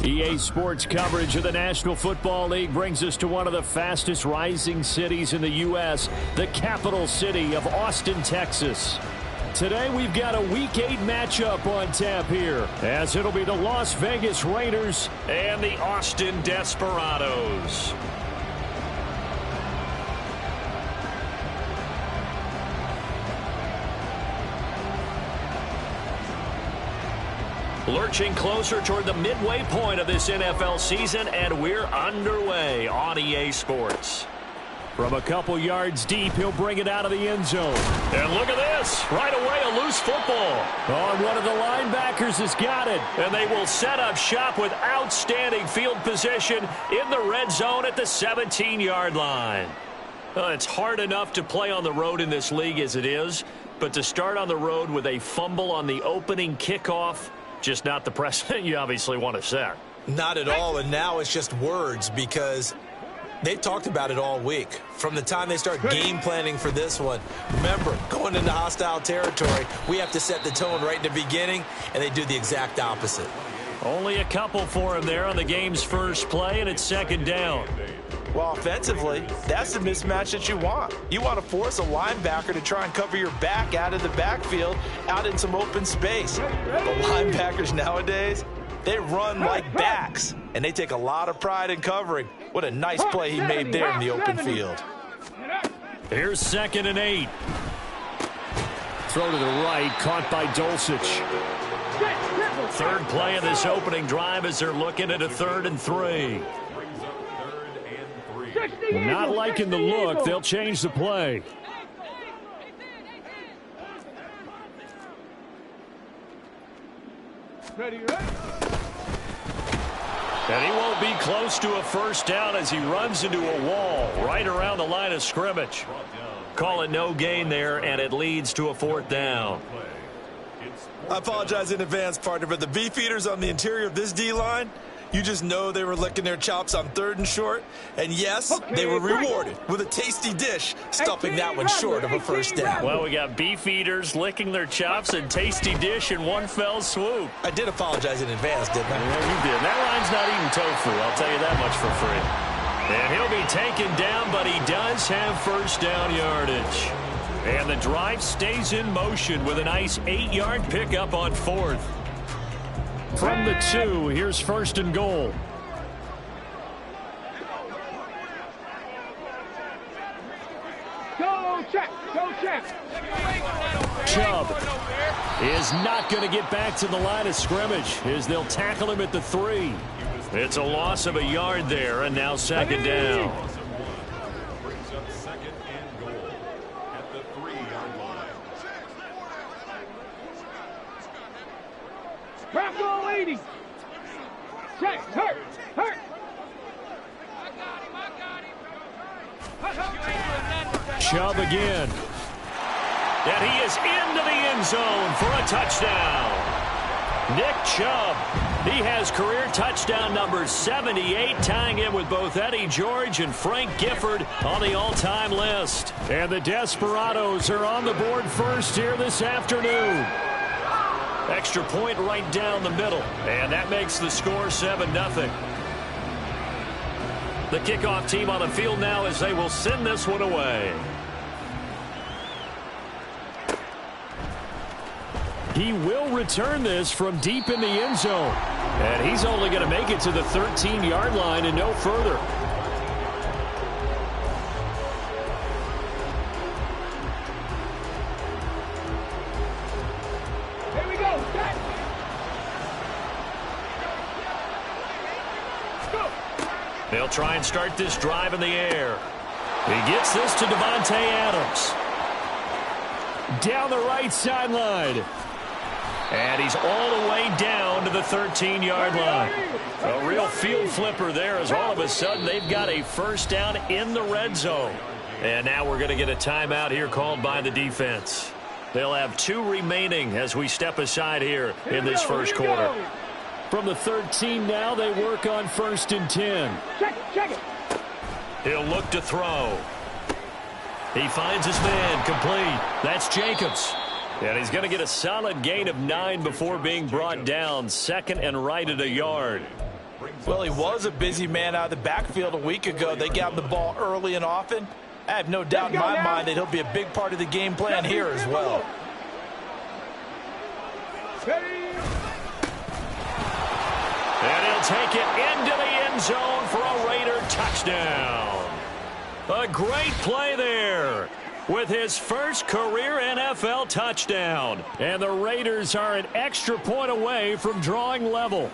EA Sports coverage of the National Football League brings us to one of the fastest rising cities in the U.S., the capital city of Austin, Texas. Today we've got a Week 8 matchup on tap here, as it'll be the Las Vegas Raiders and the Austin Desperados. Lurching closer toward the midway point of this NFL season, and we're underway on EA Sports. From a couple yards deep, he'll bring it out of the end zone. And look at this. Right away, a loose football. Oh, one of the linebackers has got it. And they will set up shop with outstanding field position in the red zone at the 17-yard line. It's hard enough to play on the road in this league as it is, but to start on the road with a fumble on the opening kickoff, just not the precedent you obviously want to set. Not at all, and now it's just words because they've talked about it all week. From the time they start game planning for this one, remember, going into hostile territory, we have to set the tone right in the beginning, and they do the exact opposite. Only a couple for him there on the game's first play, and it's second down. Well, offensively, that's the mismatch that you want. You want to force a linebacker to try and cover your back out of the backfield, out in some open space. The linebackers nowadays, they run like backs, and they take a lot of pride in covering. What a nice play he made there in the open field. Here's 2nd and 8. Throw to the right, caught by Dulcich. Third play of this opening drive as they're looking at a 3rd and 3. Not liking the look. They'll change the play. And he won't be close to a first down as he runs into a wall right around the line of scrimmage. Call it no gain there, and it leads to a 4th down. I apologize in advance, partner, but the beefeaters on the interior of this D-line, you just know they were licking their chops on 3rd and short. And yes, they were rewarded with a tasty dish, stuffing that one short of a first down. Well, we got beef eaters licking their chops and tasty dish in one fell swoop. I did apologize in advance, didn't I? Yeah, you did. That line's not eating tofu, I'll tell you that much for free. And he'll be taken down, but he does have first down yardage. And the drive stays in motion with a nice 8-yard pickup on 4th. From the 2, here's 1st and goal. Go check, go check. Chubb is not going to get back to the line of scrimmage as they'll tackle him at the 3. It's a loss of a yard there, and now 2nd down. Brings up 2nd and goal at the 3-yard line. Bravo, lady. Check, hurt. Chubb again. And he is into the end zone for a touchdown. Nick Chubb. He has career touchdown number 78, tying in with both Eddie George and Frank Gifford on the all-time list. And the Desperados are on the board first here this afternoon. Extra point right down the middle, and that makes the score 7-0. The kickoff team on the field now as they will send this one away. He will return this from deep in the end zone, and he's only going to make it to the 13-yard line and no further. They'll try and start this drive in the air. He gets this to Davante Adams. Down the right sideline. And he's all the way down to the 13-yard line. A real field flipper there as all of a sudden they've got a first down in the red zone. And now we're going to get a timeout here called by the defense. They'll have 2 remaining as we step aside here in this first quarter. From the 13 now, they work on 1st and 10. Check it. He'll look to throw. He finds his man complete. That's Jacobs. And he's going to get a solid gain of 9 before being brought down. 2nd and right at a yard. Well, he was a busy man out of the backfield a week ago. They got him the ball early and often. I have no doubt in my mind that he'll be a big part of the game plan here as well. And he'll take it into the end zone for a Raider touchdown. A great play there with his first career NFL touchdown. And the Raiders are an extra point away from drawing level.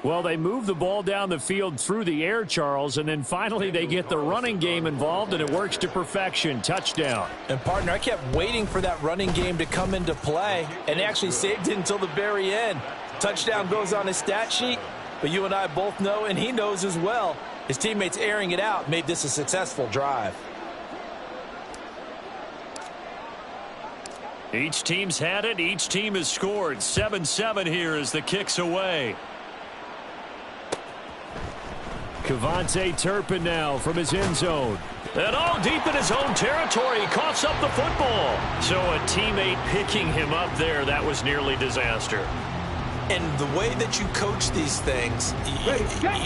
Well, they move the ball down the field through the air, Charles, and then finally they get the running game involved, and it works to perfection. Touchdown. And, partner, I kept waiting for that running game to come into play, and they actually saved it until the very end. Touchdown goes on his stat sheet, but you and I both know, and he knows as well, his teammates airing it out made this a successful drive. Each team's had it. Each team has scored. 7-7 here as the kick's away. Kevontae Turpin now from his end zone. And all deep in his own territory. He coughs up the football. So a teammate picking him up there, that was nearly disaster. And the way that you coach these things,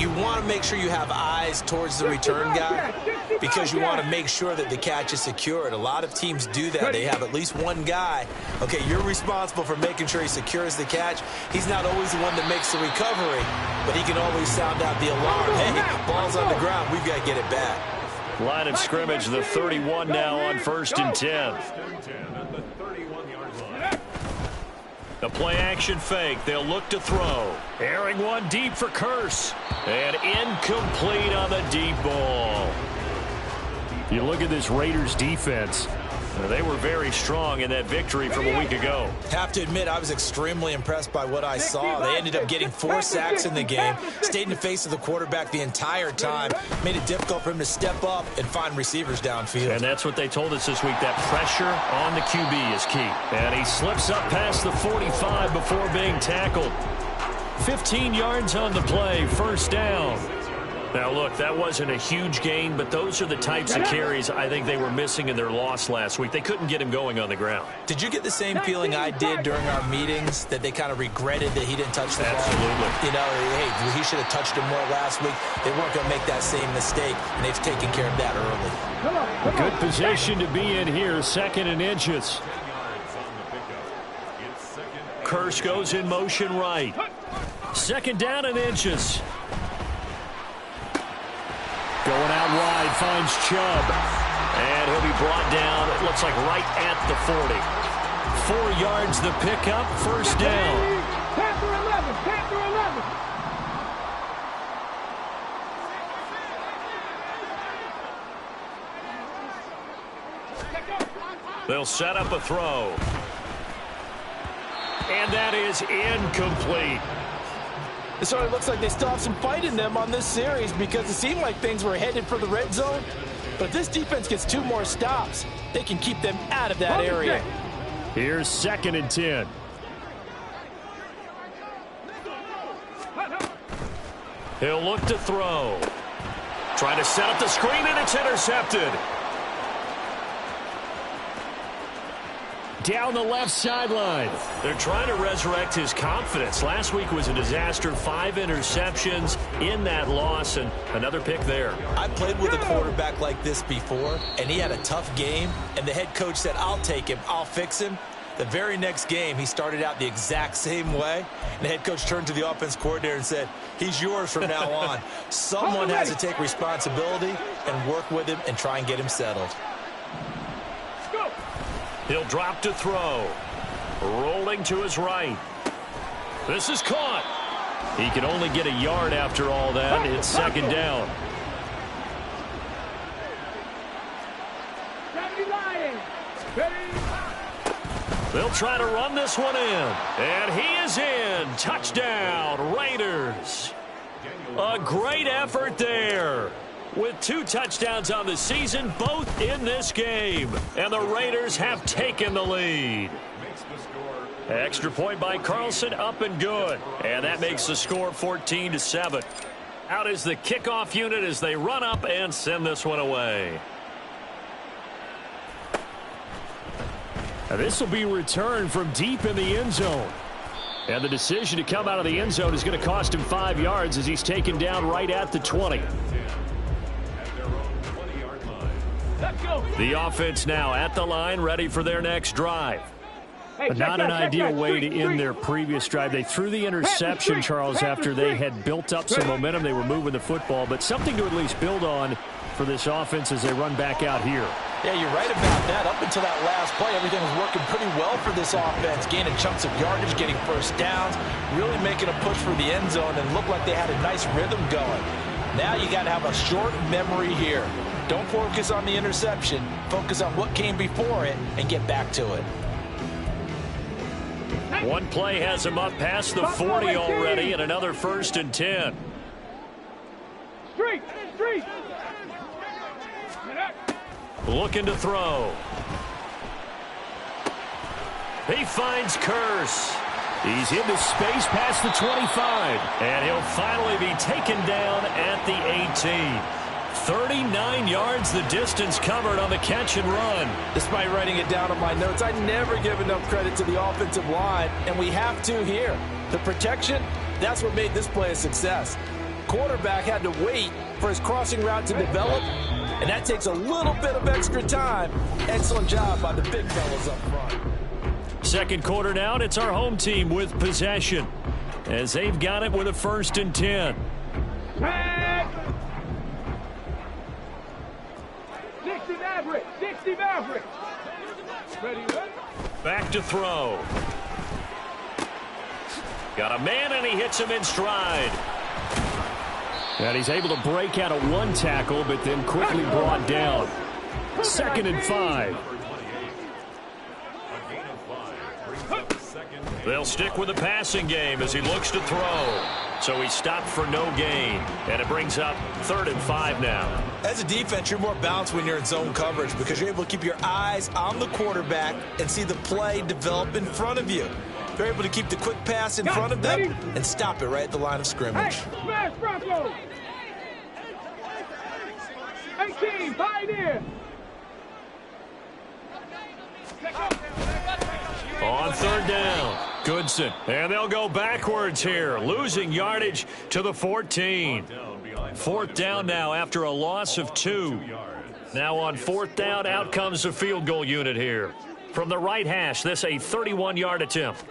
you want to make sure you have eyes towards the return guy because you want to make sure that the catch is secured. A lot of teams do that. They have at least one guy. Okay, you're responsible for making sure he secures the catch. He's not always the one that makes the recovery, but he can always sound out the alarm. Hey, ball's on the ground. We've got to get it back. Line of scrimmage, the 31 now on 1st and 10. The play-action fake. They'll look to throw. Airing one deep for Curse. And incomplete on the deep ball. You look at this Raiders defense. They were very strong in that victory from a week ago. Have to admit, I was extremely impressed by what I saw. They ended up getting 4 sacks in the game, stayed in the face of the quarterback the entire time, made it difficult for him to step up and find receivers downfield. And that's what they told us this week, that pressure on the QB is key. And he slips up past the 45 before being tackled. 15 yards on the play, 1st down. Now, look, that wasn't a huge gain, but those are the types of carries I think they were missing in their loss last week. They couldn't get him going on the ground. Did you get the same feeling I did during our meetings, that they kind of regretted that he didn't touch the ball? Absolutely. You know, hey, he should have touched him more last week. They weren't going to make that same mistake, and they've taken care of that early. A good position to be in here, 2nd and inches. Curse goes in motion right. 2nd down and inches. Going out wide, finds Chubb. And he'll be brought down, it looks like right at the 40. 4 yards the pickup, 1st down. Panther 11, Panther 11. They'll set up a throw. And that is incomplete. It sort of looks like they still have some fight in them on this series because it seemed like things were headed for the red zone. But if this defense gets 2 more stops, they can keep them out of that area. Here's 2nd and 10. He'll look to throw. Trying to set up the screen, and it's intercepted. Down the left sideline. They're trying to resurrect his confidence. Last week was a disaster. 5 interceptions in that loss, and another pick there. I played with a quarterback like this before, and he had a tough game, and the head coach said, I'll take him, I'll fix him. The very next game, he started out the exact same way, and the head coach turned to the offense coordinator and said, he's yours from now on. Someone has to take responsibility and work with him and try and get him settled. He'll drop to throw. Rolling to his right. This is caught. He can only get a yard after all that. It's 2nd down. They'll try to run this one in. And he is in. Touchdown, Raiders. A great effort there. With 2 touchdowns on the season, both in this game. And the Raiders have taken the lead. Extra point by Carlson, up and good. And that makes the score 14-7. Out is the kickoff unit as they run up and send this one away. Now this will be returned from deep in the end zone. And the decision to come out of the end zone is going to cost him 5 yards as he's taken down right at the 20. At their own 20-yard line. Let's go. The offense now at the line, ready for their next drive. Hey, But check not that, an check ideal that. way to Street, end their previous drive. They threw the interception, Charles, after they had built up some momentum. They were moving the football, but something to at least build on for this offense as they run back out here. Yeah, you're right about that. Up until that last play, everything was working pretty well for this offense, gaining chunks of yardage, getting first downs, really making a push for the end zone, and looked like they had a nice rhythm going. Now you got to have a short memory here. Don't focus on the interception. Focus on what came before it and get back to it. One play has him up past the 40 already, and another 1st and 10. Street. Looking to throw. He finds Curse. He's into space past the 25, and he'll finally be taken down at the 18. 39 yards the distance covered on the catch and run. Despite writing it down on my notes, I never give enough credit to the offensive line, and we have to here. The protection, that's what made this play a success. Quarterback had to wait for his crossing route to develop, and that takes a little bit of extra time. Excellent job by the big fellas up front. Second quarter now, and it's our home team with possession as they've got it with a 1st and 10. Tag. 60 Maverick. 60 Maverick. Ready. Back to throw. Got a man, and he hits him in stride. And he's able to break out of one tackle, but then quickly brought down. 2nd and 5. A gain of 5 brings up 2nd. They'll stick with the passing game as he looks to throw. So he stopped for no gain, and it brings up 3rd and 5 now. As a defense, you're more balanced when you're in zone coverage because you're able to keep your eyes on the quarterback and see the play develop in front of you. They're able to keep the quick pass in front of them and stop it right at the line of scrimmage. Hey, smash Broncos. 18, Pioneer. On 3rd down, Goodson. And they'll go backwards here, losing yardage to the 14. 4th down now after a loss of 2. Now on 4th down, out comes the field goal unit here. From the right hash, this a 31-yard attempt.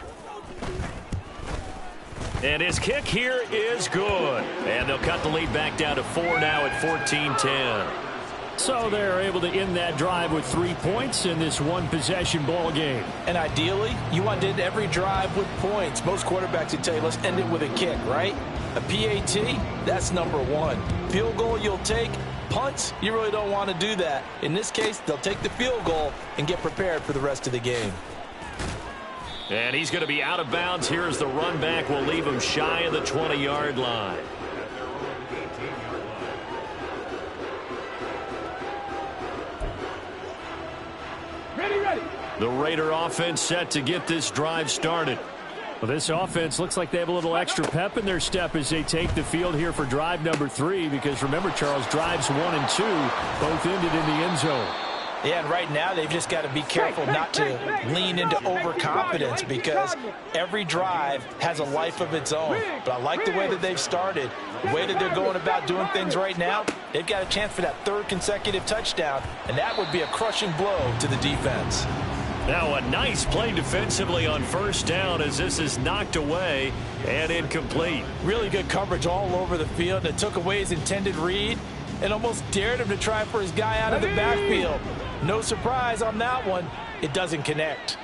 And his kick here is good. And they'll cut the lead back down to 4 now at 14-10. So they're able to end that drive with 3 points in this one-possession ball game. And ideally, you want to end every drive with points. Most quarterbacks would tell you, let's end it with a kick, right? A PAT, that's number 1. Field goal you'll take. Punts, you really don't want to do that. In this case, they'll take the field goal and get prepared for the rest of the game. And he's going to be out of bounds here as the run back will leave him shy of the 20-yard line. Ready. The Raider offense set to get this drive started. Well, this offense looks like they have a little extra pep in their step as they take the field here for drive number 3 because remember, Charles, drives 1 and 2 both ended in the end zone. Yeah, and right now they've just got to be careful not to lean into overconfidence because every drive has a life of its own. But I like the way that they've started, the way that they're going about doing things right now. They've got a chance for that 3rd consecutive touchdown, and that would be a crushing blow to the defense. Now a nice play defensively on 1st down as this is knocked away and incomplete. Really good coverage all over the field. It took away his intended read and almost dared him to try for his guy out of the backfield. No surprise on that one. It doesn't connect.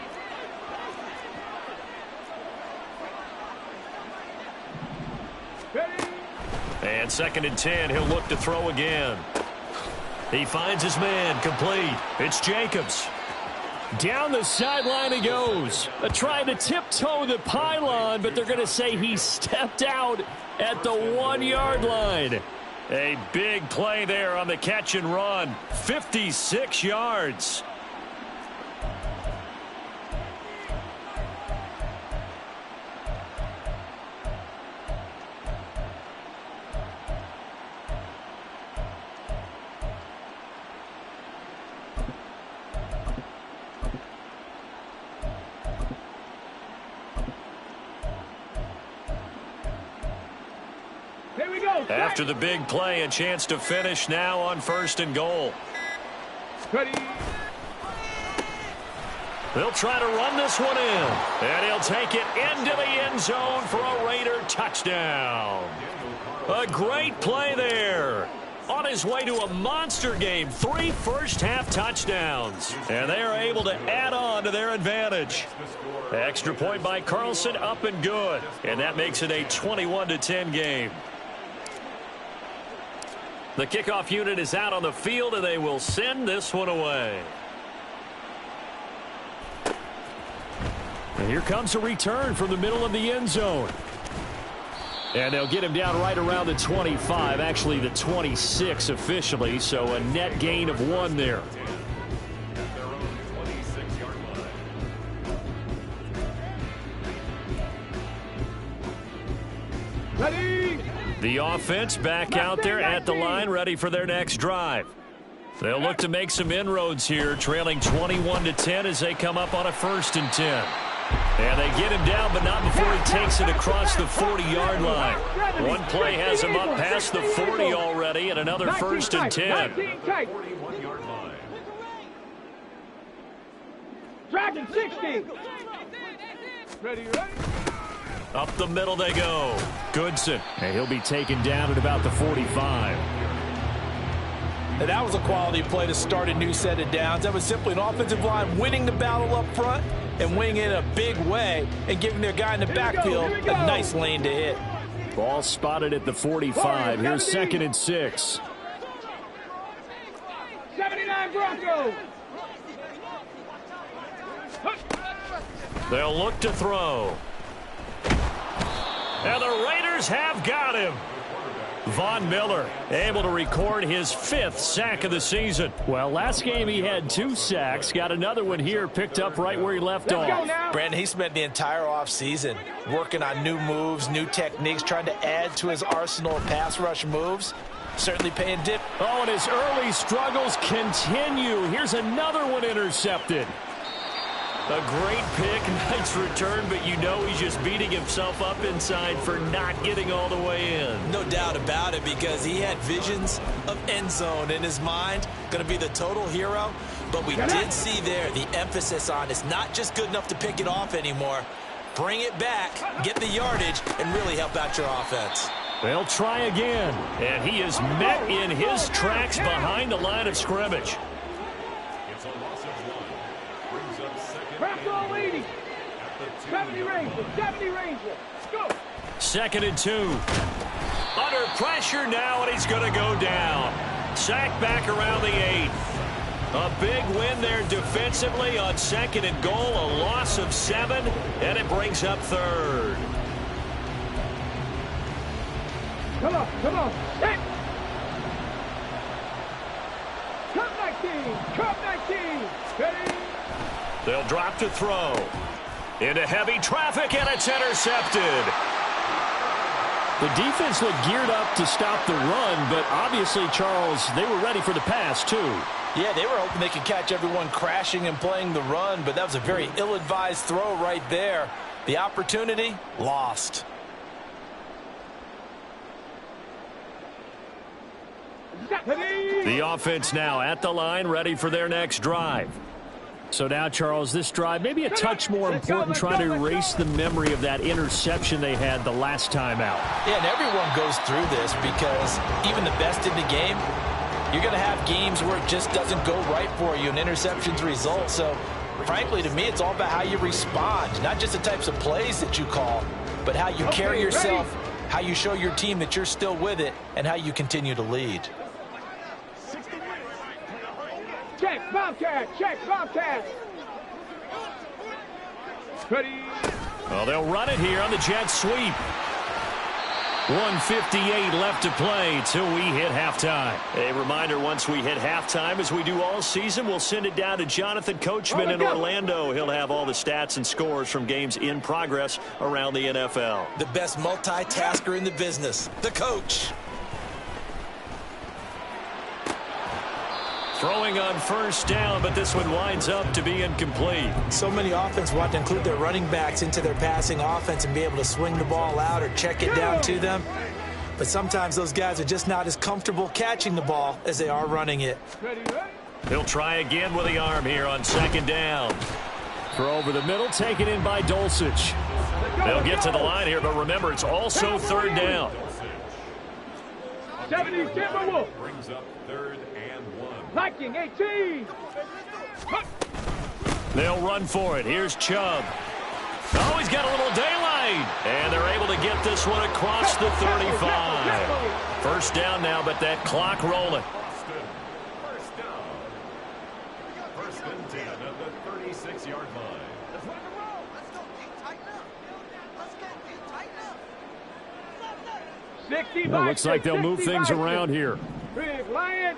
And 2nd and 10, he'll look to throw again. He finds his man, complete. It's Jacobs. Down the sideline he goes. Trying to tiptoe the pylon, but they're going to say he stepped out at the 1-yard line. A big play there on the catch and run. 56 yards. Here we go. After the big play, a chance to finish now on 1st and goal. Ready. They'll try to run this one in. And he'll take it into the end zone for a Raider touchdown. A great play there. On his way to a monster game, 3 first-half touchdowns. And they are able to add on to their advantage. Extra point by Carlson, up and good. And that makes it a 21-10 game. The kickoff unit is out on the field, and they will send this one away. And here comes a return from the middle of the end zone. And they'll get him down right around the 25, actually the 26 officially, so a net gain of 1 there. At their own 26-yard line. Ready. The offense back out there at the line, ready for their next drive. They'll look to make some inroads here, trailing 21-10 as they come up on a 1st and 10. And they get him down, but not before he takes it across the 40-yard line. One play has him up past the 40 already, and another 1st and 10. 41-yard line. Dragon 60. Ready, ready. Up the middle they go. Goodson, and he'll be taken down at about the 45. And that was a quality play to start a new set of downs. That was simply an offensive line winning the battle up front and winning it in a big way and giving their guy in the backfield a nice lane to hit. Ball spotted at the 45. Here's 2nd and 6. 79 Broncos. They'll look to throw. And the Raiders have got him. Von Miller able to record his 5th sack of the season. Well, last game he had 2 sacks. Got another one here, picked up right where he left off. Brandon, he spent the entire offseason working on new moves, new techniques, trying to add to his arsenal of pass rush moves. Certainly paying dip. Oh, and his early struggles continue. Here's another one intercepted. A great pick, nice return, but you know he's just beating himself up inside for not getting all the way in. No doubt about it, because he had visions of end zone in his mind. Going to be the total hero. But we did see there the emphasis on it's not just good enough to pick it off anymore. Bring it back, get the yardage, and really help out your offense. They'll try again. And he is met in his tracks behind the line of scrimmage. It's a loss of 1. Brings up 2nd Bronco 80. at the 70 Ranger. 70 Ranger. Go. 2nd and 2. Under pressure now, and he's going to go down. Sacked back around the 8. A big win there defensively on 2nd and goal. A loss of 7, and it brings up 3rd. Come on, come on. Hit. Cup 19. Cup 19. Ready. They'll drop to throw. Into heavy traffic, and it's intercepted. The defense looked geared up to stop the run, but obviously, Charles, they were ready for the pass, too. Yeah, they were hoping they could catch everyone crashing and playing the run, but that was a very ill-advised throw right there. The opportunity, lost. The offense now at the line, ready for their next drive. So now, Charles, this drive maybe a touch more important, trying to erase the memory of that interception they had the last time out. Yeah, and everyone goes through this because even the best in the game, you're going to have games where it just doesn't go right for you and interceptions result. So, frankly, to me, it's all about how you respond, not just the types of plays that you call, but how you carry yourself, how you show your team that you're still with it, and how you continue to lead. Check, Bobcat. Check, Bobcat. Ready. Well, they'll run it here on the jet sweep. 1:58 left to play till we hit halftime. A reminder, once we hit halftime, as we do all season, we'll send it down to Jonathan Coachman in Orlando. He'll have all the stats and scores from games in progress around the NFL. The best multitasker in the business, the coach. Throwing on first down, but this one winds up to be incomplete. So many offenses want to include their running backs into their passing offense and be able to swing the ball out or check it down to them. but sometimes those guys are just not as comfortable catching the ball as they are running it. He'll try again with the arm here on second down. Throw over the middle, taken in by Dulcich. They'll get to the line here, but remember, it's also third down. 70 Timberwolves. Brings up 3rd and 1. Viking 18. They'll run for it. Here's Chubb. Oh, he's got a little daylight. And they're able to get this one across the 35. First down now, but that clock rolling. First down. 1st and 10 at the 36-yard line. Let's go, Pete. Tighten up. Let's go, Pete. Tighten up. 60. Well, looks like they'll move things around here. Big Lion.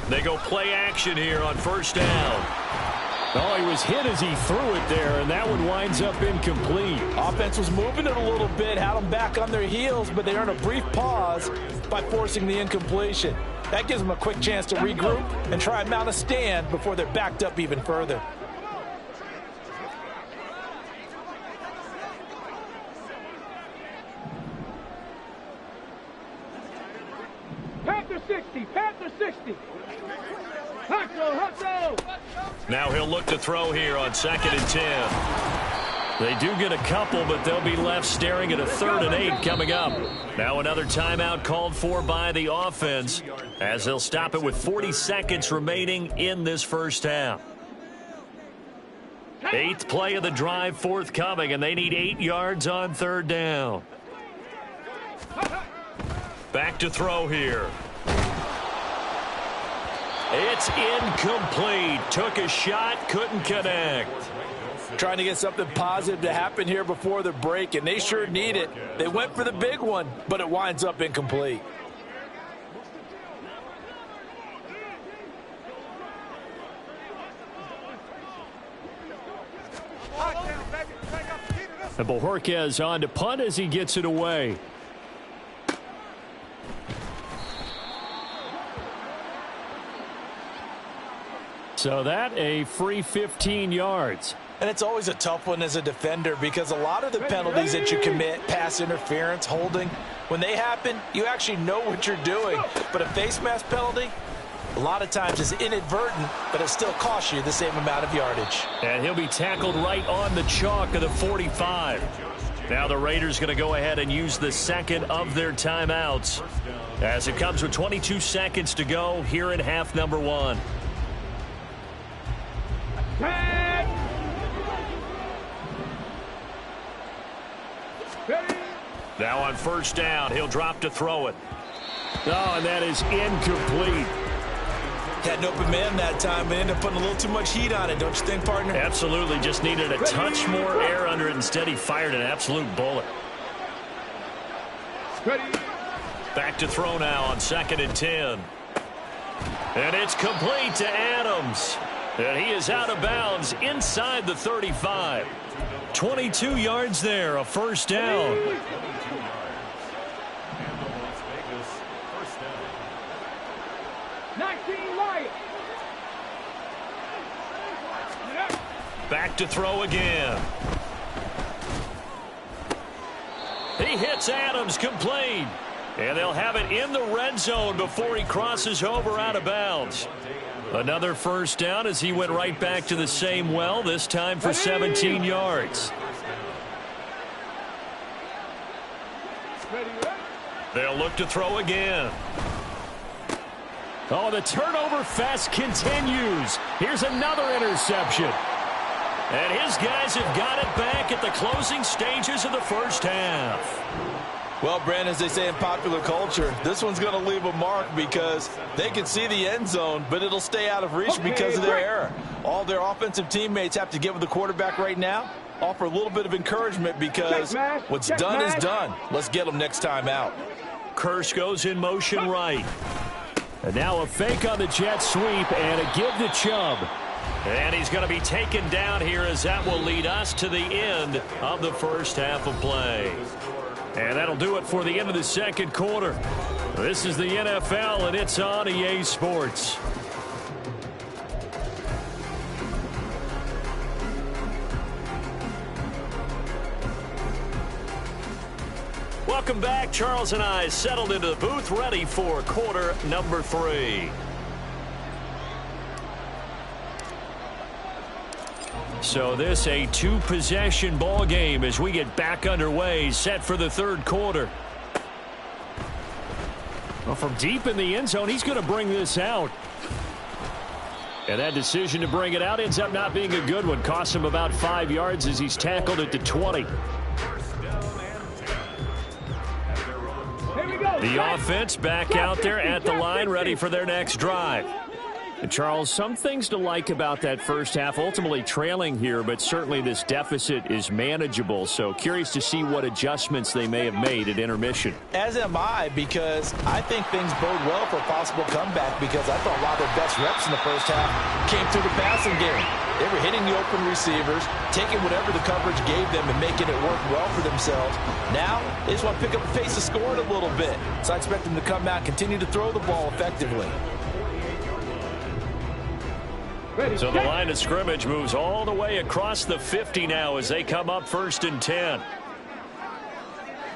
They go play action here on first down. Oh, he was hit as he threw it there, and that one winds up incomplete. Offense was moving it a little bit, had them back on their heels, but they earned a brief pause by forcing the incompletion. That gives them a quick chance to regroup and try and mount a stand before they're backed up even further. Panther 60. Panther 60. Hustle. Now he'll look to throw here on 2nd and 10. They do get a couple, but they'll be left staring at a 3rd and 8 coming up. Now another timeout called for by the offense as they'll stop it with 40 seconds remaining in this first half. 8th play of the drive forthcoming, and they need 8 yards on 3rd down. Back to throw here. It's incomplete. Took a shot, couldn't connect. Trying to get something positive to happen here before the break, and they sure need it. They went for the big one, but it winds up incomplete. And Bojorquez on to punt as he gets it away. So that a free 15 yards. And it's always a tough one as a defender because a lot of the penalties that you commit, pass interference, holding, when they happen, you actually know what you're doing. But a face mask penalty, a lot of times is inadvertent, but it still costs you the same amount of yardage. And he'll be tackled right on the chalk of the 45. Now the Raiders going to go ahead and use the second of their timeouts as it comes with 22 seconds to go here in half number 1. Now on first down, he'll drop to throw it. Oh, and that is incomplete. Had an open man that time, but ended up putting a little too much heat on it, don't you think, partner? Absolutely, just needed a touch more air under it. Instead, he fired an absolute bullet. Back to throw now on 2nd and 10. And it's complete to Adams. And he is out of bounds inside the 35. 22 yards there, a first down. Back to throw again. He hits Adams complete. And they'll have it in the red zone before he crosses over out of bounds. Another first down as he went right back to the same well, this time for 17 yards. They'll look to throw again. Oh, the turnover fest continues. Here's another interception. And his guys have got it back at the closing stages of the first half. Well, Brandon, as they say in popular culture, this one's going to leave a mark because they can see the end zone, but it'll stay out of reach because of their error. All their offensive teammates have to give the quarterback right now, offer a little bit of encouragement because what's done is done. Let's get them next time out. Kirsch goes in motion right. And now a fake on the jet sweep and a give to Chubb. And he's going to be taken down here as that will lead us to the end of the first half of play. And that'll do it for the end of the second quarter. This is the NFL, and it's on EA Sports. Welcome back. Charles and I settled into the booth, ready for quarter number 3. So this a 2-possession ball game as we get back underway, set for the third quarter. Well, from deep in the end zone, he's going to bring this out. And that decision to bring it out ends up not being a good one. Costs him about 5 yards as he's tackled at the 20. The offense back out there at the line, ready for their next drive. And Charles, some things to like about that first half. Ultimately trailing here, but certainly this deficit is manageable. So curious to see what adjustments they may have made at intermission. As am I, because I think things bode well for a possible comeback, because I thought a lot of their best reps in the first half came through the passing game. They were hitting the open receivers, taking whatever the coverage gave them and making it work well for themselves. Now, they just want to pick up the pace of scoring a little bit. So I expect them to come out and continue to throw the ball effectively. So the line of scrimmage moves all the way across the 50 now as they come up 1st and 10.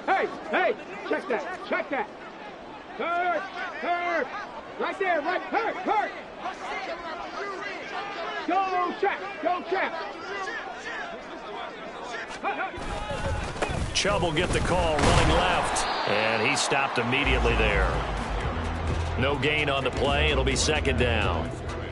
Hey, check that, check that. Hurt. Right there, hurt. Go, check. Chubb will get the call running left, and he stopped immediately there. No gain on the play. It'll be 2nd down.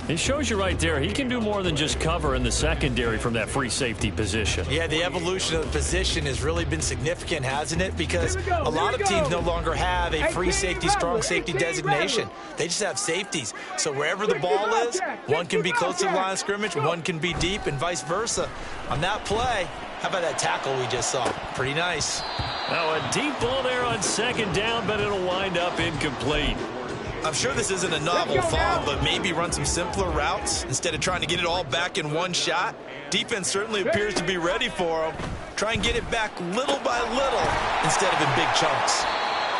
It shows you right there, he can do more than just cover in the secondary from that free safety position. Yeah, the evolution of the position has really been significant, hasn't it? Because a lot of teams no longer have a free safety, strong safety designation. They just have safeties. So wherever the ball is, one can be close to the line of scrimmage, one can be deep, and vice versa. On that play, how about that tackle we just saw? Pretty nice. Now a deep ball there on 2nd down, but it'll wind up incomplete. I'm sure this isn't a novel thought, but maybe run some simpler routes instead of trying to get it all back in one shot. Defense certainly appears to be ready for him. Try and get it back little by little instead of in big chunks.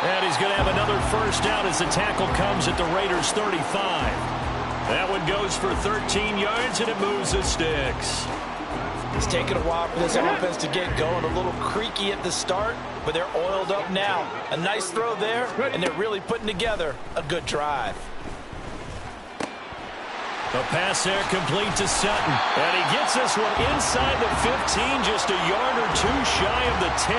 And he's going to have another 1st down as the tackle comes at the Raiders' 35. That one goes for 13 yards, and it moves the sticks. It's taken a while for this offense to get going. A little creaky at the start, but they're oiled up now. A nice throw there, and they're really putting together a good drive. A pass there complete to Sutton. And he gets this one inside the 15, just a yard or 2 shy of the 10.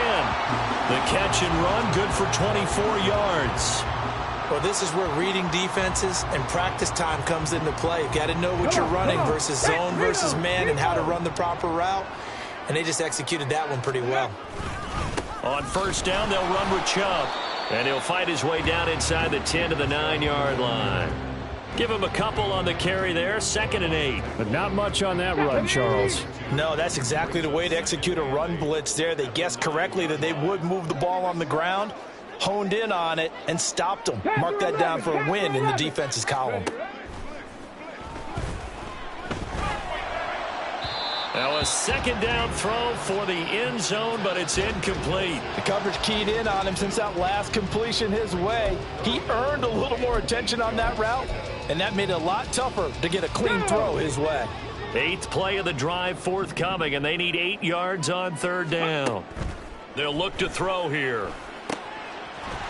The catch and run, good for 24 yards. Well, this is where reading defenses and practice time comes into play. You've got to know what you're running versus zone versus man and how to run the proper route. And they just executed that one pretty well. On 1st down, they'll run with Chubb. And he'll fight his way down inside the 10 to the 9-yard line. Give him a couple on the carry there, 2nd and 8. But not much on that run, Charles. No, that's exactly the way to execute a run blitz there. They guessed correctly that they would move the ball on the ground, honed in on it, and stopped them. Mark that down for a win in the defense's column. Now a 2nd down throw for the end zone, but it's incomplete. The coverage keyed in on him since that last completion his way. He earned a little more attention on that route, and that made it a lot tougher to get a clean throw his way. 8th play of the drive forthcoming, and they need 8 yards on 3rd down. They'll look to throw here.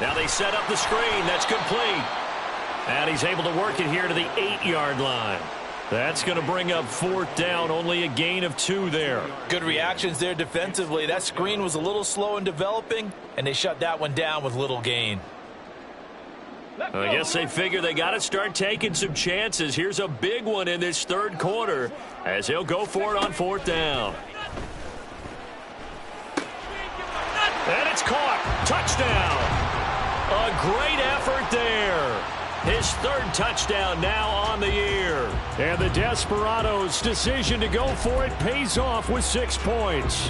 Now they set up the screen. That's complete. And he's able to work it here to the 8-yard line. That's going to bring up 4th down, only a gain of 2 there. Good reactions there defensively. That screen was a little slow in developing, and they shut that one down with little gain. I guess they figure they got to start taking some chances. Here's a big one in this 3rd quarter as he'll go for it on 4th down. And it's caught. Touchdown. A great effort there. His 3rd touchdown now on the year. And the Desperados' decision to go for it pays off with 6 points.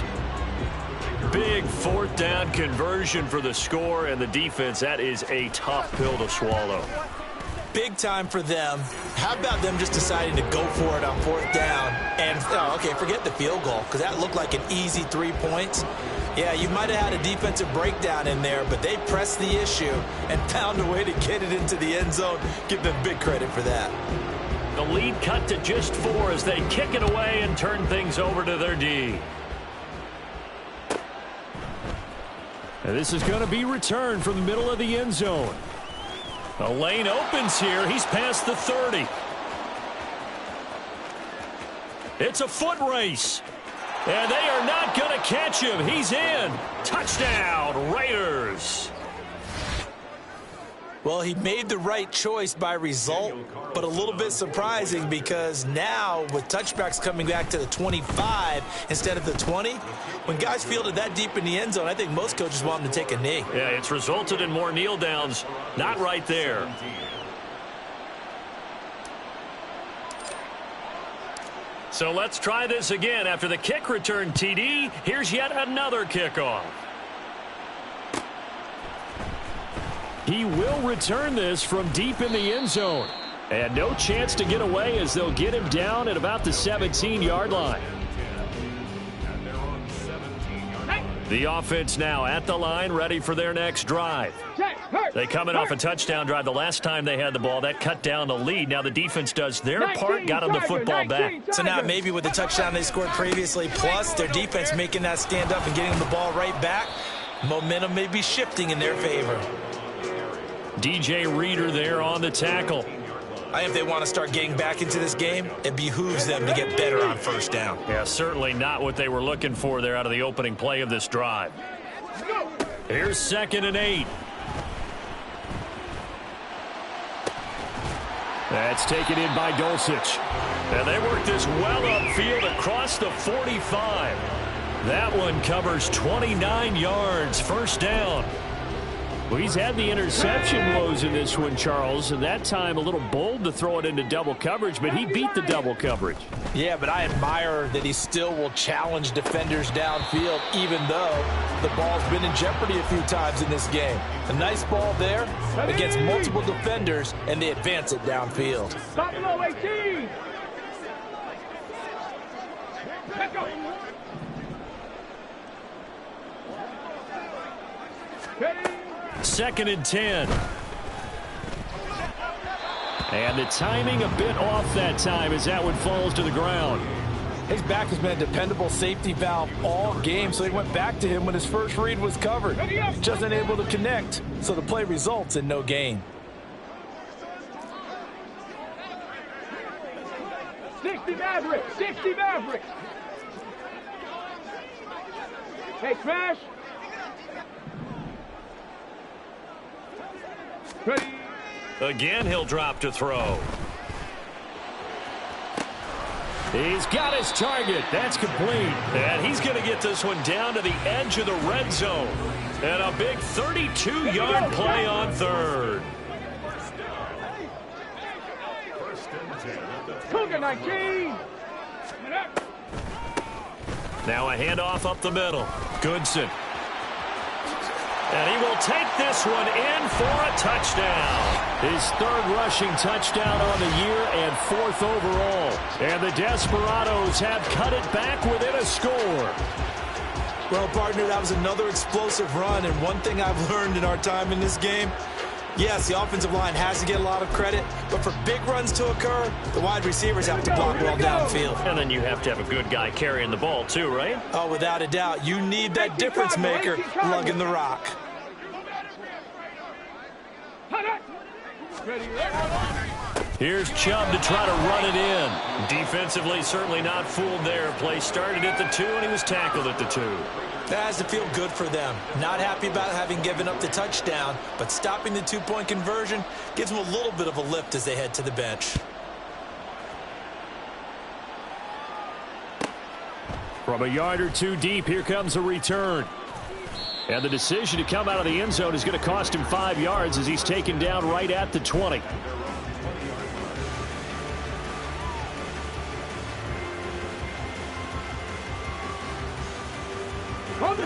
Big 4th down conversion for the score, and the defense, that is a tough pill to swallow. Big time for them. How about them just deciding to go for it on 4th down? And, okay, forget the field goal, because that looked like an easy 3 points. Yeah, you might have had a defensive breakdown in there, but they pressed the issue and found a way to get it into the end zone. Give them big credit for that. The lead cut to just 4 as they kick it away and turn things over to their D. And this is going to be returned from the middle of the end zone. The lane opens here. He's past the 30. It's a foot race. And they are not going to catch him. He's in. Touchdown, Raiders. Well, he made the right choice by result, but a little bit surprising because now with touchbacks coming back to the 25 instead of the 20, when guys fielded that deep in the end zone, I think most coaches want them to take a knee. Yeah, it's resulted in more kneel downs. Not right there. So let's try this again. After the kick return TD, here's yet another kickoff. He will return this from deep in the end zone. And no chance to get away as they'll get him down at about the 17-yard line. The offense now at the line, ready for their next drive. They coming off a touchdown drive the last time they had the ball. That cut down the lead. Now the defense does their part, got them the football back. So now maybe with the touchdown they scored previously, plus their defense making that stand up and getting them the ball right back, momentum may be shifting in their favor. DJ Reader there on the tackle. I think if they want to start getting back into this game, it behooves them to get better on first down. Yeah, certainly not what they were looking for there out of the opening play of this drive. Here's 2nd and 8. That's taken in by Dulcich. And they work this well upfield across the 45. That one covers 29 yards, first down. Well, he's had the interception woes in this one, Charles, and that time a little bold to throw it into double coverage, but he beat the double coverage. Yeah, but I admire that he still will challenge defenders downfield, even though the ball's been in jeopardy a few times in this game. A nice ball there against multiple defenders, and they advance it downfield. Stop below 18. Let's go. Ready? 2nd and 10. And the timing a bit off that time as that one falls to the ground. His back has been a dependable safety valve all game, so they went back to him when his first read was covered. Just unable to connect, so the play results in no gain. 60 Mavericks. 60 Mavericks. Hey, Crash. Ready. Again, he'll drop to throw. He's got his target. That's complete. And he's going to get this one down to the edge of the red zone. And a big 32-yard play on 3rd. Cougar 19. Now a handoff up the middle. Goodson. And he will take this one in for a touchdown. His 3rd rushing touchdown on the year and 4th overall. And the Desperados have cut it back within a score. Well, partner, that was another explosive run, and one thing I've learned in our time in this game, yes, the offensive line has to get a lot of credit, but for big runs to occur, the wide receivers have to block well downfield. And then you have to have a good guy carrying the ball too, right? Oh, without a doubt. You need that difference maker lugging the rock. Here's Chubb to try to run it in. Defensively, certainly not fooled there. Play started at the 2, and he was tackled at the 2. That has to feel good for them. Not happy about having given up the touchdown, but stopping the 2-point conversion gives them a little bit of a lift as they head to the bench. From a yard or 2 deep, here comes a return. And the decision to come out of the end zone is going to cost him 5 yards as he's taken down right at the 20.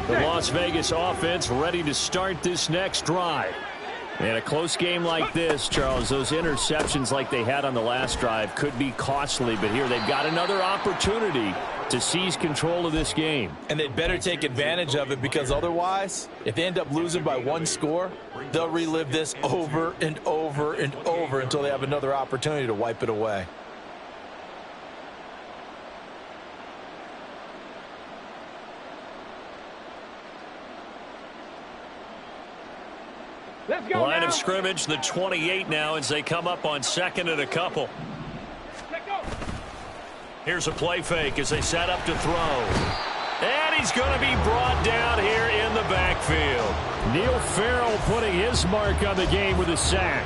The Las Vegas offense ready to start this next drive. And a close game like this, Charles, those interceptions like they had on the last drive could be costly, but here they've got another opportunity to seize control of this game. And they'd better take advantage of it, because otherwise, if they end up losing by 1 score, they'll relive this over and over and over until they have another opportunity to wipe it away. Let's go Line now. of scrimmage, the 28 now as they come up on second and a couple. Let go. Here's a play fake as they set up to throw. And he's going to be brought down here in the backfield. Neil Farrell putting his mark on the game with a sack.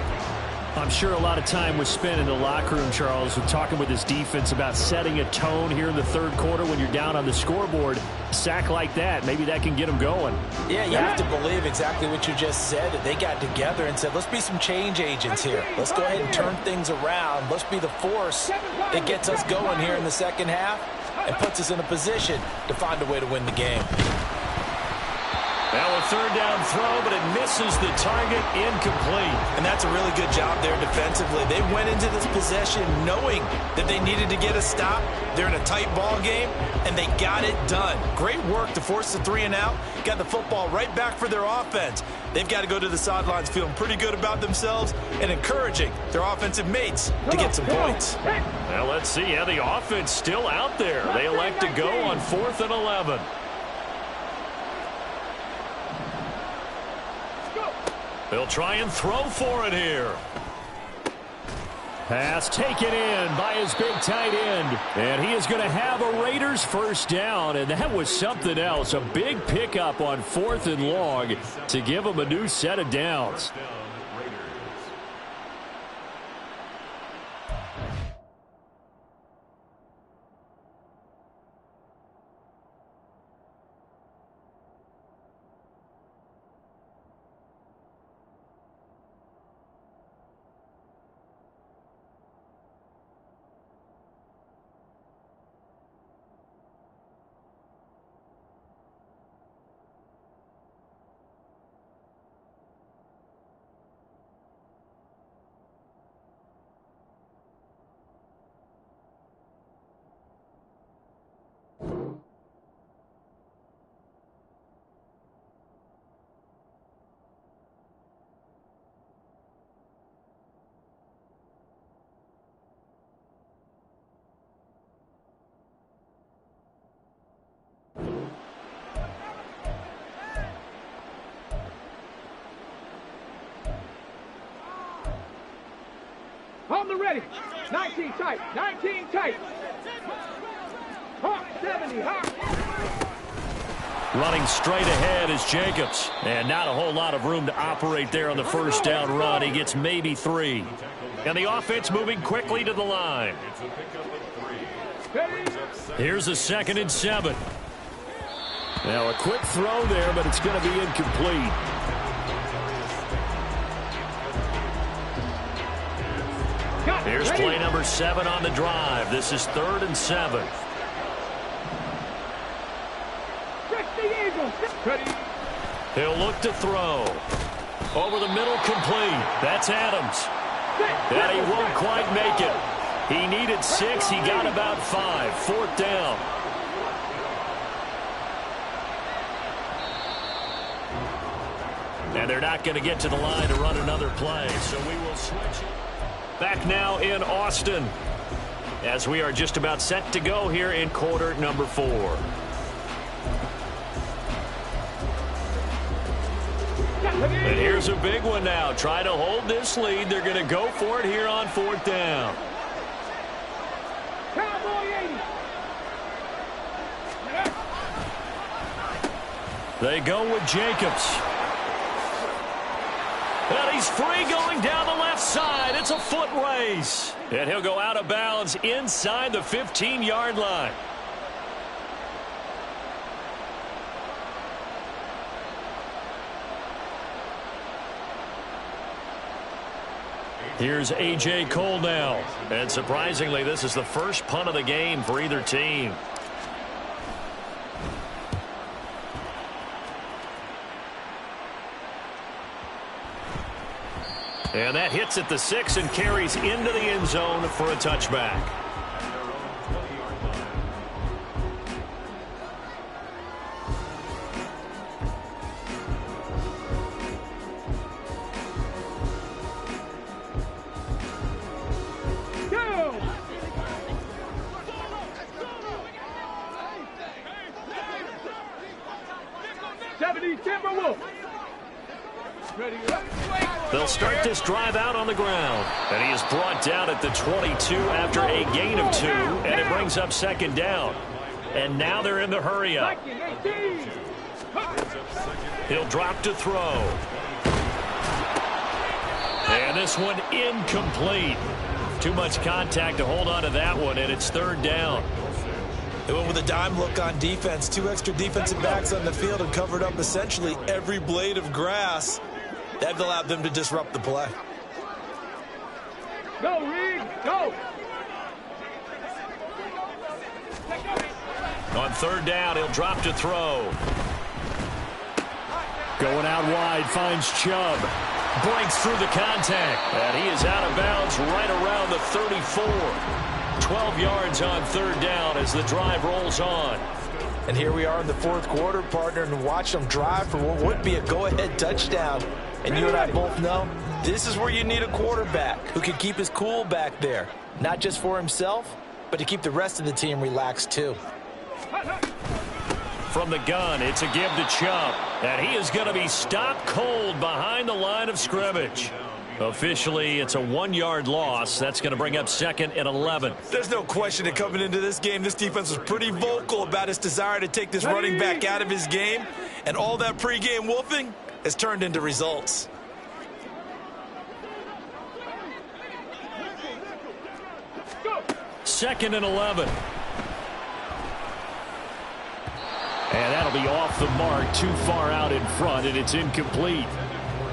I'm sure a lot of time was spent in the locker room, Charles, with talking with his defense about setting a tone here in the third quarter when you're down on the scoreboard. A sack like that, maybe that can get them going. Yeah, you have to believe exactly what you just said, that they got together and said, let's be some change agents here. Let's go ahead and turn things around. Let's be the force that gets us going here in the second half and puts us in a position to find a way to win the game. Now a third down throw, but it misses the target, incomplete. And that's a really good job there defensively. They went into this possession knowing that they needed to get a stop. They're in a tight ball game, and they got it done. Great work to force the 3 and out. Got the football right back for their offense. They've got to go to the sidelines feeling pretty good about themselves and encouraging their offensive mates to get some points. Well, let's see how the offense still out there. They elect to go on 4th and 11. They'll try and throw for it here. Pass taken in by his big tight end. And he is going to have a Raiders first down. And that was something else. A big pickup on 4th and long to give them a new set of downs. On the ready. 19 tight. 19 tight. Hawk 70. Hawk. Running straight ahead is Jacobs. And not a whole lot of room to operate there on the first down run. He gets maybe 3. And the offense moving quickly to the line. Here's a 2nd and 7. Now a quick throw there, but it's going to be incomplete. Here's play number 7 on the drive. This is 3rd and 7. He'll look to throw. Over the middle, complete. That's Adams. And he won't quite make it. He needed 6. He got about 5. 4th down. And they're not going to get to the line to run another play, so we will switch. Back now in Austin as we are just about set to go here in quarter number 4. And here's a big one now. Try to hold this lead. They're going to go for it here on 4th down. They go with Jacobs. And he's free going down the left side. It's a foot race. And he'll go out of bounds inside the 15-yard line. Here's A.J. Cole now. And surprisingly, this is the first punt of the game for either team. And that hits at the 6 and carries into the end zone for a touchback. They'll start this drive out on the ground. And he is brought down at the 22 after a gain of 2. And it brings up second down. And now they're in the hurry up. He'll drop to throw. And this one incomplete. Too much contact to hold on to that one, and it's third down. They went with a dime look on defense. 2 extra defensive backs on the field and covered up essentially every blade of grass. That allowed them to disrupt the play. Go, Reed, go. On third down, he'll drop to throw. Going out wide, finds Chubb. Breaks through the contact. And he is out of bounds right around the 34. 12 yards on third down as the drive rolls on. And here we are in the fourth quarter, partner, and watch them drive for what would be a go-ahead touchdown. And you and I both know this is where you need a quarterback who can keep his cool back there. Not just for himself, but to keep the rest of the team relaxed too. From the gun, it's a give to Chubb. And he is going to be stopped cold behind the line of scrimmage. Officially, it's a 1-yard loss. That's going to bring up second and 11. There's no question that coming into this game, this defense was pretty vocal about its desire to take this running back out of his game. And all that pregame wolfing has turned into results. Second and 11. And that'll be off the mark, too far out in front, and it's incomplete.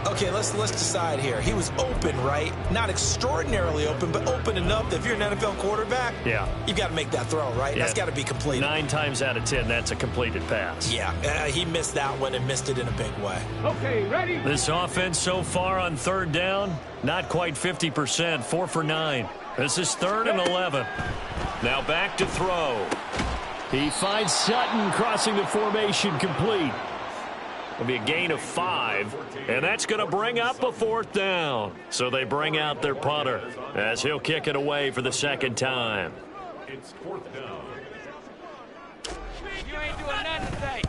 Okay, let's decide here. He was open, right? Not extraordinarily open, but open enough that if you're an NFL quarterback, yeah, you've got to make that throw, right? Yeah. That's got to be completed. 9 times out of 10, that's a completed pass. Yeah, he missed that one and missed it in a big way. Okay, ready? This offense so far on third down, not quite 50%, 4 for 9. This is third and 11. Now back to throw. He finds Sutton crossing the formation complete. It'll be a gain of 5, and that's going to bring up a fourth down. So they bring out their punter as he'll kick it away for the second time. It's fourth down. You ain't doing nothing today.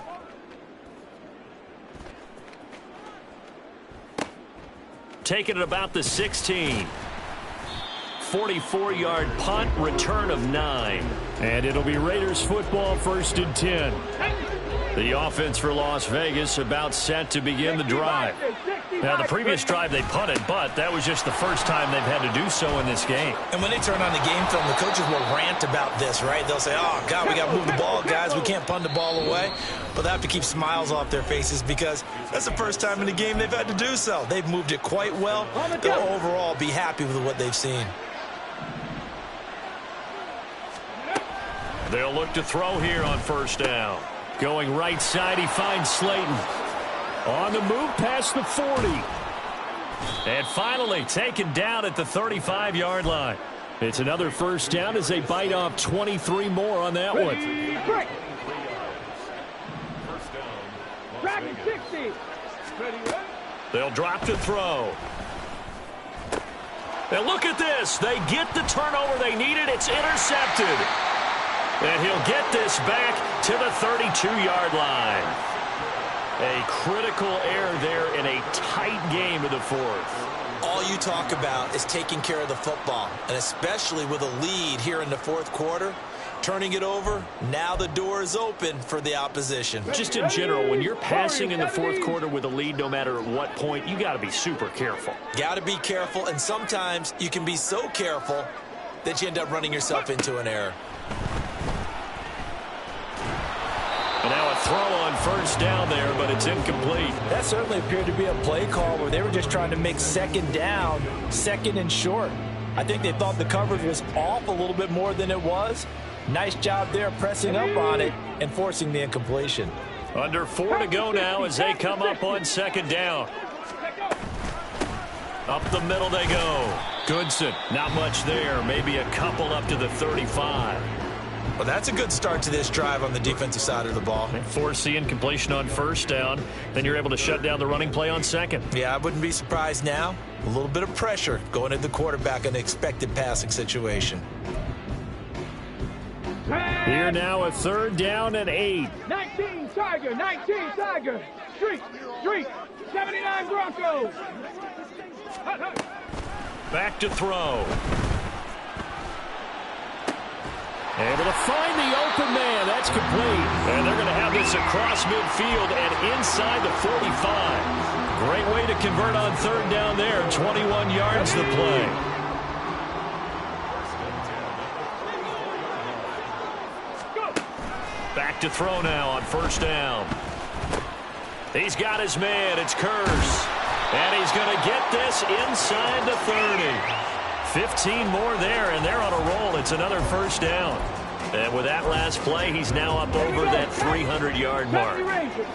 Taking it about the 16. 44-yard punt, return of 9. And it'll be Raiders football, first and 10. The offense for Las Vegas about set to begin the drive. Now, the previous drive they punted, but that was just the first time they've had to do so in this game. And when they turn on the game film, the coaches will rant about this, right? They'll say, oh, God, we got to move the ball, guys. We can't punt the ball away. But they have to keep smiles off their faces because that's the first time in the game they've had to do so. They've moved it quite well. They'll overall be happy with what they've seen. They'll look to throw here on first down. Going right side, he finds Slayton. On the move past the 40. And finally taken down at the 35-yard line. It's another first down as they bite off 23 more on that one. Dragon 60. They'll drop to throw. And look at this. They get the turnover they needed. It's intercepted. And he'll get this back to the 32-yard line. A critical error there in a tight game in the fourth. All you talk about is taking care of the football, and especially with a lead here in the fourth quarter, turning it over, now the door is open for the opposition. Just in general, when you're passing in the fourth quarter with a lead, no matter at what point, you got to be super careful. Got to be careful, and sometimes you can be so careful that you end up running yourself into an error. And now a throw on first down there, but it's incomplete. That certainly appeared to be a play call where they were just trying to make second down, second and short. I think they thought the coverage was off a little bit more than it was. Nice job there pressing up on it and forcing the incompletion. Under 4 to go now as they come up on second down. Up the middle they go. Goodson, not much there. Maybe a couple up to the 35. Well, that's a good start to this drive on the defensive side of the ball. They force the incompletion on first down. Then you're able to shut down the running play on second. Yeah, I wouldn't be surprised now. A little bit of pressure going at the quarterback in an expected passing situation. Here now a 3rd down and 8. 19 Tiger, 19 Tiger. Street, 79 Broncos. Back to throw. Able to find the open man. That's complete. And they're going to have this across midfield and inside the 45. Great way to convert on 3rd down there. 21 yards to play. Back to throw now on 1st down. He's got his man. It's Curse. And he's going to get this inside the 30. 15 more there, and they're on a roll. It's another 1st down. And with that last play, he's now up over that 300-yard mark.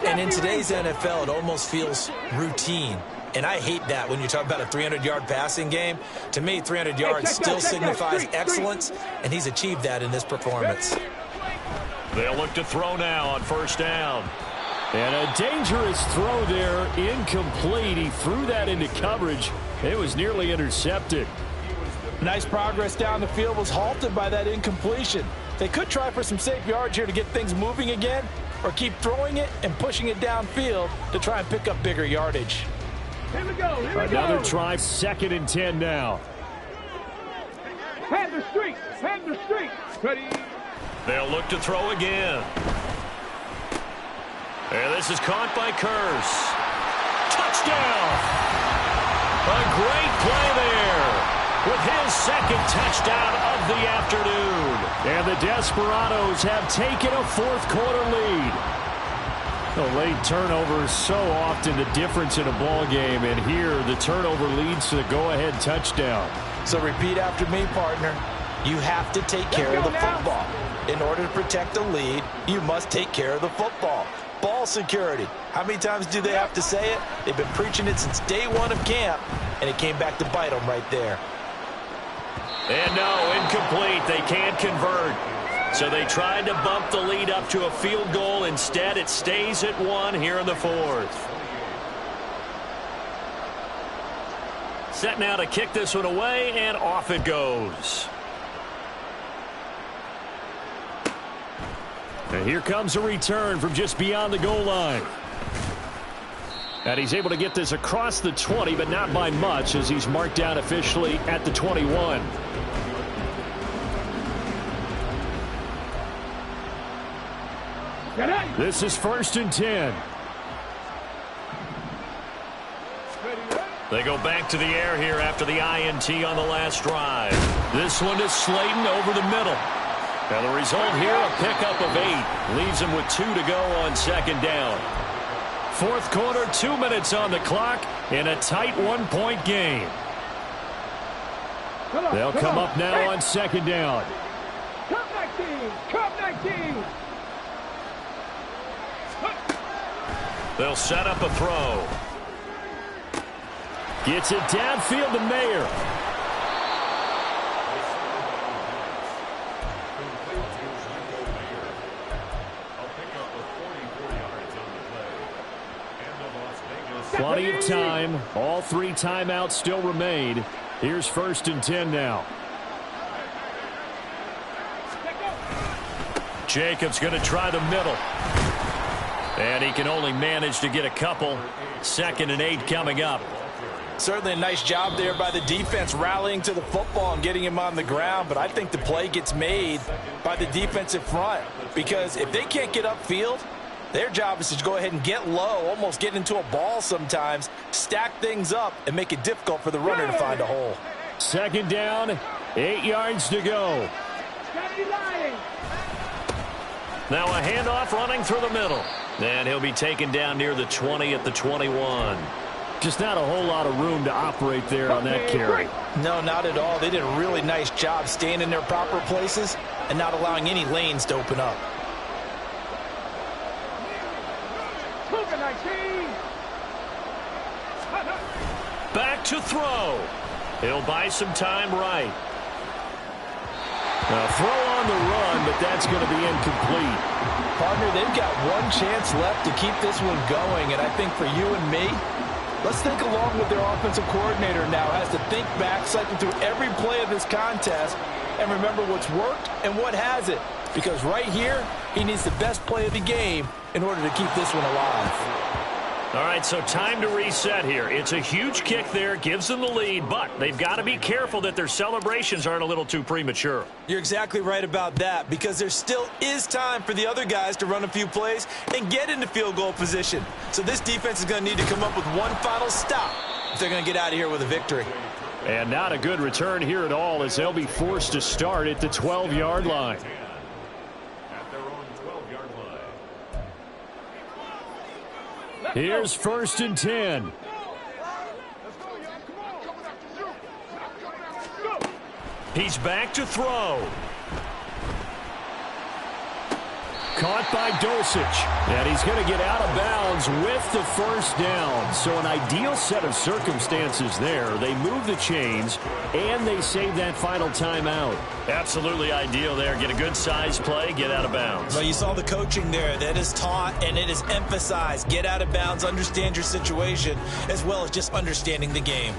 And in today's NFL, it almost feels routine. And I hate that when you talk about a 300-yard passing game. To me, 300 yards still signifies excellence, and he's achieved that in this performance. They'll look to throw now on 1st down. And a dangerous throw there, incomplete. He threw that into coverage. It was nearly intercepted. Nice progress down the field was halted by that incompletion. They could try for some safe yards here to get things moving again, or keep throwing it and pushing it downfield to try and pick up bigger yardage. Here we go. Another try, 2nd and 10 now. Hand the street. Ready. They'll look to throw again. And this is caught by Curse. Touchdown! A great play there with his 2nd touchdown of the afternoon. And the Desperados have taken a 4th quarter lead. The late turnover is so often the difference in a ball game, and here the turnover leads to the go-ahead touchdown. So repeat after me, partner. You have to take care of the football. In order to protect the lead, you must take care of the football. Ball security. How many times do they have to say it? They've been preaching it since day 1 of camp, and it came back to bite them right there. And no, incomplete. They can't convert. So they tried to bump the lead up to a field goal. Instead, it stays at 1 here in the 4th. Set now to kick this one away, and off it goes. And here comes a return from just beyond the goal line. And he's able to get this across the 20, but not by much, as he's marked down officially at the 21. This is 1st and 10. They go back to the air here after the INT on the last drive. This one is Slayton over the middle. And the result here, a pickup of 8. Leaves him with 2 to go on 2nd down. 4th quarter, 2 minutes on the clock in a tight 1-point game. They'll come up now on 2nd down. Cup 19. They'll set up a throw. Gets it downfield to Mayer. Plenty of time. All 3 timeouts still remain. Here's 1st and 10 now. Jacobs going to try the middle. And he can only manage to get a couple. 2nd and 8 coming up. Certainly a nice job there by the defense rallying to the football and getting him on the ground, but I think the play gets made by the defensive front, because if they can't get upfield, their job is to go ahead and get low, almost get into a ball sometimes, stack things up, and make it difficult for the runner to find a hole. 2nd down, 8 yards to go. Now a handoff running through the middle. And he'll be taken down near the 20 at the 21. Just not a whole lot of room to operate there on that carry. No, not at all. They did a really nice job staying in their proper places and not allowing any lanes to open up. Back to throw. He'll buy some time right. A throw on the run, but that's going to be incomplete. Partner, they've got one chance left to keep this one going, and I think for you and me, let's think along with their offensive coordinator now. Has to think back, cycle through every play of this contest, and remember what's worked and what hasn't. because right here, he needs the best play of the game in order to keep this one alive. All right, so time to reset here. It's a huge kick there, gives them the lead, but they've got to be careful that their celebrations aren't a little too premature. You're exactly right about that, because there still is time for the other guys to run a few plays and get into field goal position. So this defense is going to need to come up with one final stop if they're going to get out of here with a victory. And not a good return here at all, as they'll be forced to start at the 12-yard line. At their own 12-yard line. Here's 1st and 10. He's back to throw. Caught by Dosich. And he's going to get out of bounds with the first down. So an ideal set of circumstances there. They move the chains, and they save that final timeout. Absolutely ideal there. Get a good size play, get out of bounds. Well, you saw the coaching there. That is taught, and it is emphasized. Get out of bounds, understand your situation, as well as just understanding the game.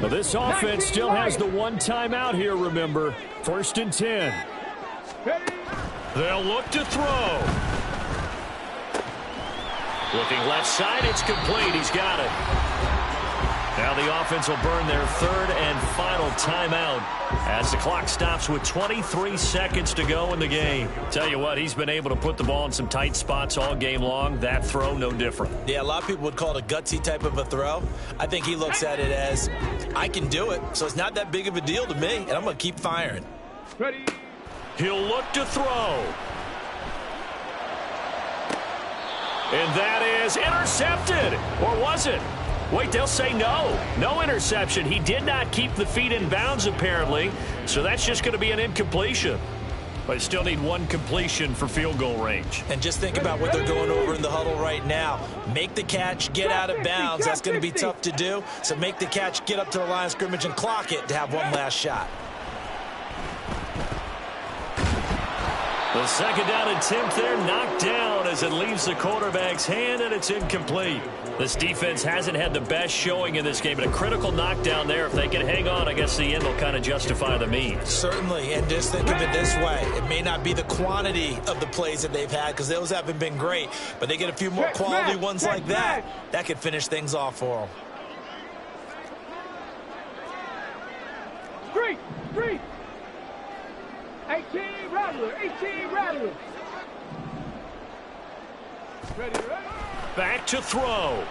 Well, this offense still has the one timeout here, remember. 1st and 10. They'll look to throw. Looking left side, it's complete. He's got it. Now the offense will burn their 3rd and final timeout as the clock stops with 23 seconds to go in the game. Tell you what, he's been able to put the ball in some tight spots all game long. That throw, no different. Yeah, a lot of people would call it a gutsy type of a throw. I think he looks at it as, I can do it, so it's not that big of a deal to me, and I'm going to keep firing. Ready. He'll look to throw. And that is intercepted. Or was it? Wait, they'll say no. No interception. He did not keep the feet in bounds, apparently. So that's just going to be an incompletion. But still need one completion for field goal range. And just think about what they're going over in the huddle right now. Make the catch, get out of bounds. That's going to be tough to do. So make the catch, get up to the line of scrimmage, and clock it to have one last shot. The 2nd down attempt there knocked down as it leaves the quarterback's hand, and it's incomplete. This defense hasn't had the best showing in this game, but a critical knockdown there. If they can hang on, I guess the end will kind of justify the means. Certainly, and just think of it this way. It may not be the quantity of the plays that they've had, because those haven't been great, but they get a few more quality ones like that. That could finish things off for them. Three. 18 Rattler. Ready. Back to throw.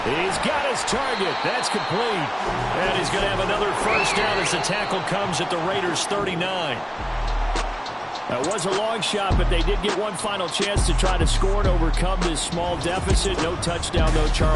He's got his target. That's complete. And he's going to have another first down as the tackle comes at the Raiders' 39. That was a long shot, but they did get one final chance to try to score and overcome this small deficit. No touchdown, though, Charles.